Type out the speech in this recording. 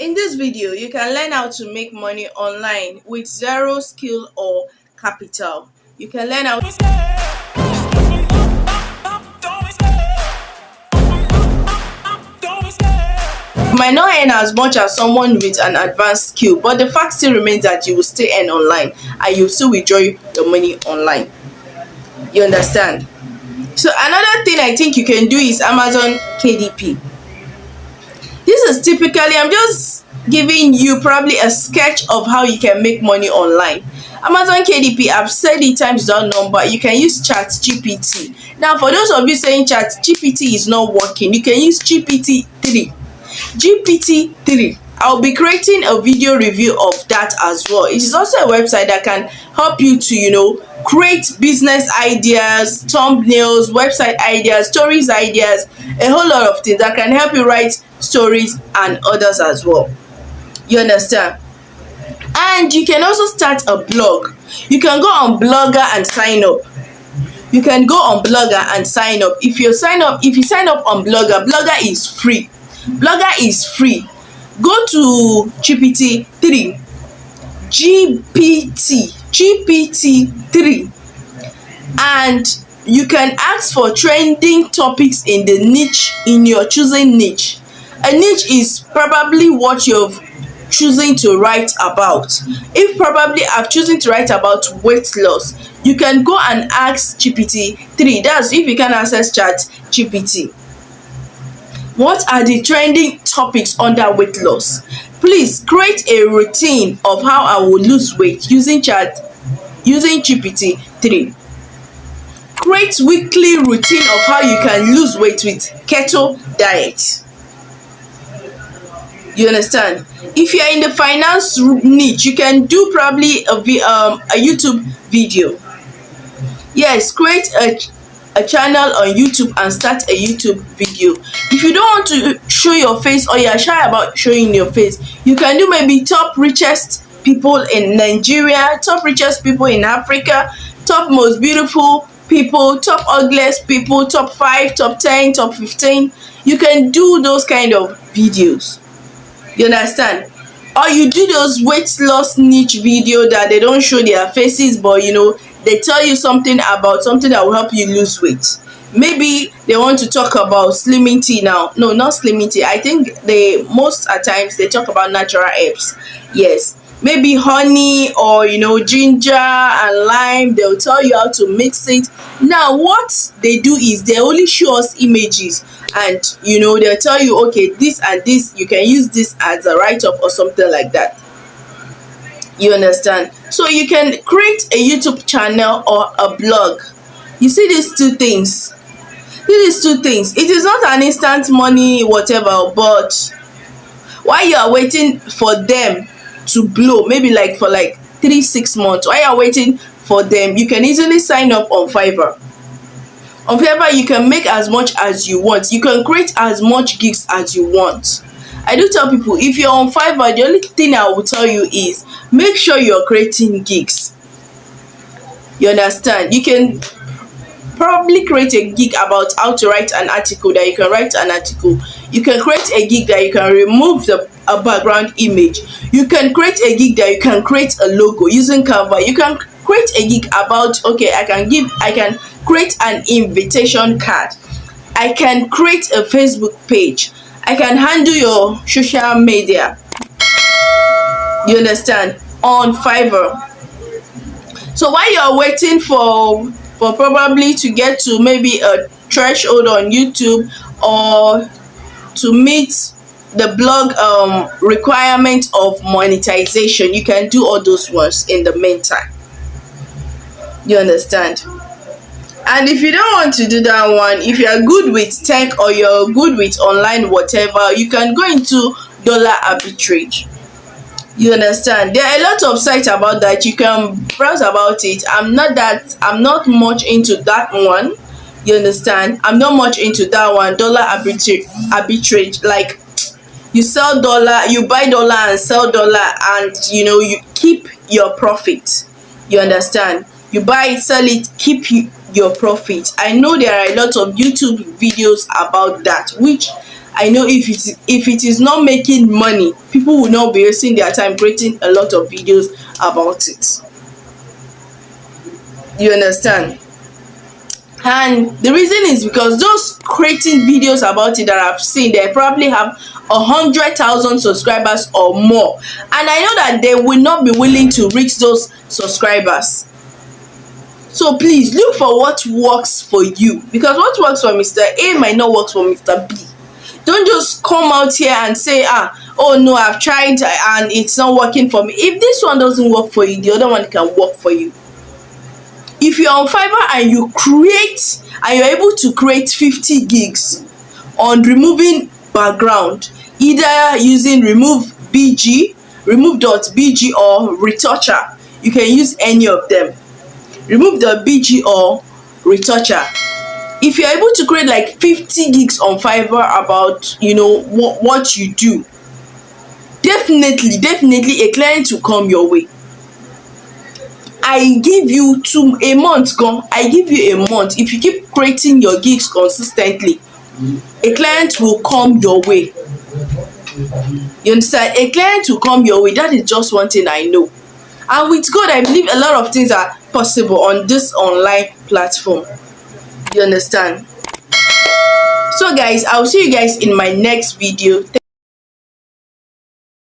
In this video, you can learn how to make money online with zero skill or capital. You can learn how you might not earn as much as someone with an advanced skill, but the fact still remains that you will still earn online and you still withdraw your money online. You understand? So another thing I think you can do is Amazon KDP. This is typically, I'm just giving you probably a sketch of how you can make money online. Amazon KDP, I've said it times without number, you can use chat GPT. Now for those of you saying chat GPT is not working, you can use GPT-3. I'll be creating a video review of that as well. It is also a website that can help you to create business ideas, thumbnails, website ideas, stories ideas, a whole lot of things that can help you write stories and others as well. You understand? And you can also start a blog. You can go on Blogger and sign up. You can go on Blogger and sign up. If you sign up on Blogger is free. Blogger is free. Go to GPT-3, and you can ask for trending topics in the niche, in your choosing niche. A niche is probably what you're choosing to write about. If probably I've chosen to write about weight loss, you can go and ask GPT-3. That's if you can access chat GPT. What are the trending topics under weight loss? Please create a routine of how I will lose weight using GPT-3. Create weekly routine of how you can lose weight with keto diet. You understand? If you are in the finance niche, you can do probably a YouTube video. Yes, create a channel on YouTube and start a YouTube video. If you don't want to show your face or you're shy about showing your face, you can do maybe top richest people in Nigeria, top richest people in Africa, top most beautiful people, top ugliest people, top 5, top 10, top 15. You can do those kind of videos. You understand? Or you do those weight loss niche video that they don't show their faces, but they tell you something about something that will help you lose weight. Maybe they want to talk about slimming tea now. No, not slimming tea. I think most at times they talk about natural herbs. Yes, maybe honey or ginger and lime. They'll tell you how to mix it. Now what they do is they only show us images, and they'll tell you, okay, this and this, you can use this as a write-up or something like that. You understand? So you can create a YouTube channel or a blog. You see these two things. It is not an instant money whatever, but while you are waiting for them to blow, maybe for 3-6 months, while you are waiting for them, you can easily sign up on Fiverr. On Fiverr, you can make as much as you want. You can create as much gigs as you want. I do tell people, if you're on Fiverr, the only thing I will tell you is make sure you're creating gigs. You understand? You can probably create a gig about how to write an article, that you can write an article. You can create a gig that you can remove a background image. You can create a gig that you can create a logo using Canva. You can create a gig about, okay, I can create an invitation card. I can create a Facebook page. I can handle your social media. You understand? On Fiverr. So while you're waiting for probably to get to maybe a threshold on YouTube or to meet the blog requirement of monetization, you can do all those ones in the meantime. You understand? And if you don't want to do that one, if you are good with tech or you're good with online whatever, you can go into dollar arbitrage. You understand? There are a lot of sites about that. You can browse about it. I'm not much into that one. You understand? I'm not much into that one. Dollar arbitrage, like you sell dollar, you buy dollar and sell dollar, and you keep your profit. You understand? You buy it, sell it, keep your profit. I know there are a lot of YouTube videos about that, which I know if it is not making money, people will not be wasting their time creating a lot of videos about it. You understand? And the reason is because those creating videos about it that I've seen, they probably have 100,000 subscribers or more, and I know that they will not be willing to reach those subscribers. So please look for what works for you, because what works for Mr. A might not work for Mr. B. Don't just come out here and say, oh no, I've tried and it's not working for me. If this one doesn't work for you, the other one can work for you. If you're on Fiverr and you're able to create 50 gigs on removing background, either using remove.bg or retoucher, you can use any of them, remove.bg or retoucher. If you're able to create like 50 gigs on Fiverr about what you do, definitely a client will come your way. I give you a month gone. I give you a month. If you keep creating your gigs consistently, a client will come your way. You understand? A client will come your way. That is just one thing I know. And with God, I believe a lot of things are possible on this online platform. You understand? So guys, I'll see you guys in my next video.